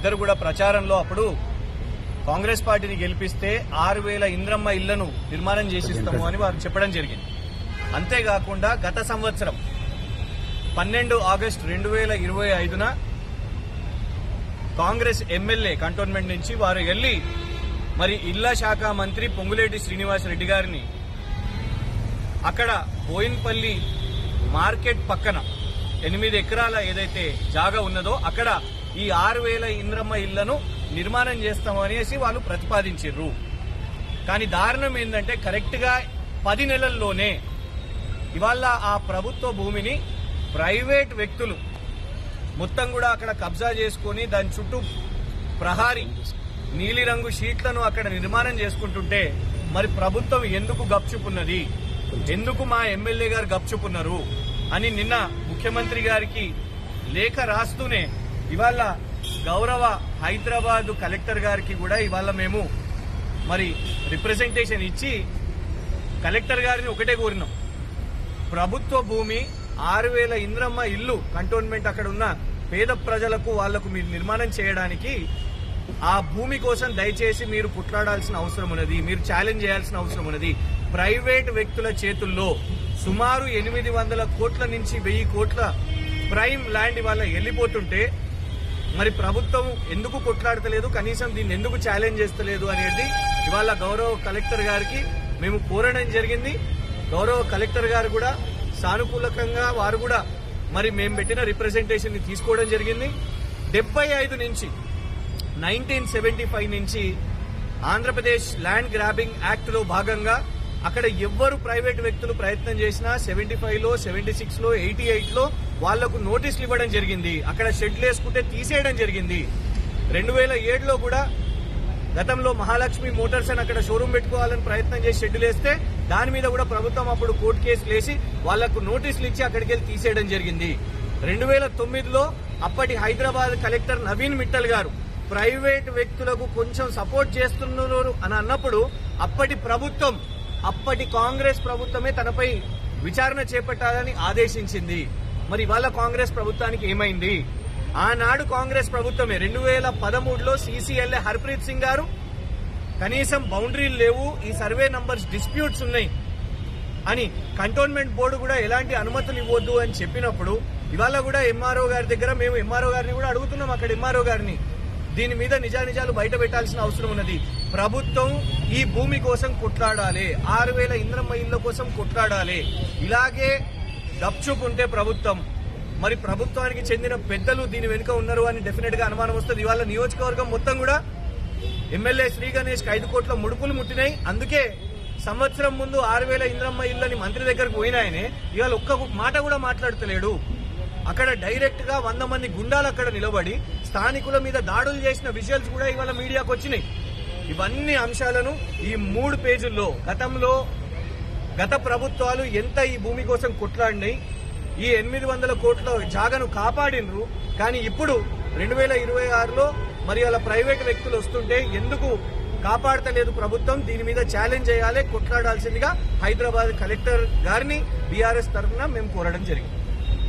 వాళ్ళిద్దరు కూడా ప్రచారంలో అప్పుడు కాంగ్రెస్ పార్టీని గెలిపిస్తే 6,000 ఇంద్రమ్మ ఇళ్లను నిర్మాణం చేసిస్తాము అని వారు చెప్పడం జరిగింది. అంతేకాకుండా గత సంవత్సరం 12 ఆగస్టు 2025న కాంగ్రెస్ ఎమ్మెల్యే కంటోన్మెంట్ నుంచి వారు వెళ్లి మరి ఇళ్ల శాఖ మంత్రి పొంగులేటి శ్రీనివాసరెడ్డి గారిని అక్కడ బోయిన్పల్లి మార్కెట్ పక్కన 8 ఎకరాల ఏదైతే జాగా ఉన్నదో అక్కడ ఈ 6,000 ఇంద్రమ్మ ఇళ్లను నిర్మాణం చేస్తామనేసి వాళ్ళు ప్రతిపాదించారు. కానీ దారుణం ఏంటంటే కరెక్ట్ గా 10 నెలల్లోనే ఇవాళ ఆ ప్రభుత్వ భూమిని ప్రైవేట్ వ్యక్తులు మొత్తం కూడా అక్కడ కబ్జా చేసుకుని దాని చుట్టూ ప్రహారీ నీలిరంగు షీట్లను అక్కడ నిర్మాణం చేసుకుంటుంటే మరి ప్రభుత్వం ఎందుకు గప్చుపున్నది, ఎందుకు మా ఎమ్మెల్యే గారు గప్చుపున్నారు అని నిన్న ముఖ్యమంత్రి గారికి లేఖ రాస్తూనే ఇవాళ గౌరవ హైదరాబాద్ కలెక్టర్ గారికి కూడా ఇవాళ మేము మరి రిప్రజెంటేషన్ ఇచ్చి కలెక్టర్ గారిని ఒకటే కోరినాం. ప్రభుత్వ భూమి 6,000 ఇంద్రమ్మ ఇల్లు కంటోన్మెంట్ అక్కడ ఉన్న పేద ప్రజలకు వాళ్లకు మీరు నిర్మాణం చేయడానికి ఆ భూమి కోసం దయచేసి మీరు కుట్లాడాల్సిన అవసరం ఉన్నది, మీరు ఛాలెంజ్ చేయాల్సిన అవసరం ఉన్నది. ప్రైవేట్ వ్యక్తుల చేతుల్లో సుమారు 800 కోట్ల నుంచి 1000 కోట్ల ప్రైమ్ ల్యాండ్ ఇవాళ వెళ్లిపోతుంటే మరి ప్రభుత్వం ఎందుకు కొట్లాడతలేదు, కనీసం దీన్ని ఎందుకు ఛాలెంజ్ చేస్తలేదు అనేది ఇవాళ గౌరవ కలెక్టర్ గారికి మేము కోరడం జరిగింది. గౌరవ కలెక్టర్ గారు కూడా సానుకూలంగా వారు కూడా మరి మేము పెట్టిన రిప్రజెంటేషన్ ని తీసుకోవడం జరిగింది. 75 నుంచి 1975 నుంచి ఆంధ్రప్రదేశ్ ల్యాండ్ గ్రాబింగ్ యాక్ట్ లో భాగంగా అక్కడ ఎవ్వరు ప్రైవేట్ వ్యక్తులు ప్రయత్నం చేసినా 75లో 76లో 88లో వాళ్లకు నోటీసులు ఇవ్వడం జరిగింది. అక్కడ షెడ్లు వేసుకుంటే తీసేయడం జరిగింది. 2007లో కూడా గతంలో మహాలక్ష్మి మోటార్స్ అని అక్కడ షోరూం పెట్టుకోవాలని ప్రయత్నం చేసి షెడ్లు వేస్తే దాని మీద కూడా ప్రభుత్వం అప్పుడు కోర్టు కేసులు వేసి వాళ్లకు నోటీసులు ఇచ్చి అక్కడికి వెళ్లి తీసేయడం జరిగింది. 2009లో అప్పటి హైదరాబాద్ కలెక్టర్ నవీన్ మిట్టల్ గారు ప్రైవేట్ వ్యక్తులకు కొంచెం సపోర్ట్ చేస్తున్నారు అని అన్నప్పుడు అప్పటి కాంగ్రెస్ ప్రభుత్వమే తనపై విచారణ చేపట్టాలని ఆదేశించింది. మరి ఇవాళ కాంగ్రెస్ ప్రభుత్వానికి ఏమైంది? ఆనాడు కాంగ్రెస్ ప్రభుత్వమే 2013లో సీసీఎల్ఏ హర్ప్రీత్ సింగ్ గారు కనీసం బౌండరీలు లేవు, ఈ సర్వే నంబర్స్ డిస్ప్యూట్స్ ఉన్నాయి అని కంటోన్మెంట్ బోర్డు కూడా ఎలాంటి అనుమతులు ఇవ్వద్దు అని చెప్పినప్పుడు ఇవాళ కూడా ఎంఆర్ఓ గారి దగ్గర మేము ఎంఆర్ఓ గారిని కూడా అడుగుతున్నాం. అక్కడ ఎంఆర్ఓ గారిని దీని మీద నిజానిజాలు బయట పెట్టాల్సిన అవసరం ఉన్నది. ప్రభుత్వం ఈ భూమి కోసం కొట్లాడాలి, 6,000 ఇంద్రమ్మ ఇళ్ల కోసం కొట్లాడాలి. ఇలాగే గప్చుపుంటే ప్రభుత్వం మరి ప్రభుత్వానికి చెందిన పెద్దలు దీని వెనుక ఉన్నారు అని డెఫినెట్ గా అనుమానం వస్తుంది. ఇవాళ నియోజకవర్గం మొత్తం కూడా ఎమ్మెల్యే శ్రీ గణేష్ 5 కోట్ల ముడుపులు ముట్టినాయి. అందుకే సంవత్సరం ముందు 6,000 ఇంద్రమ్మ ఇళ్లని మంత్రి దగ్గరకు పోయినాయనే ఇవాళ ఒక్క మాట కూడా మాట్లాడతలేడు. అక్కడ డైరెక్ట్ గా 100 మంది గుండాలు అక్కడ నిలబడి స్థానికుల మీద దాడులు చేసిన విజువల్స్ కూడా ఇవాళ మీడియాకు వచ్చినాయి. ఇవన్నీ అంశాలను ఈ 3 పేజీల్లో గత ప్రభుత్వాలు ఎంత ఈ భూమి కోసం కొట్లాడినాయి, ఈ 800 కోట్ల జాగను కాపాడినరు. కానీ ఇప్పుడు 2026లో మరి అలా ప్రైవేట్ వ్యక్తులు వస్తుంటే ఎందుకు కాపాడతలేదు ప్రభుత్వం? దీని మీద ఛాలెంజ్ చేయాలి, కొట్లాడాల్సిందిగా హైదరాబాద్ కలెక్టర్ గారిని బీఆర్ఎస్ తరఫున మేము కోరడం జరిగింది.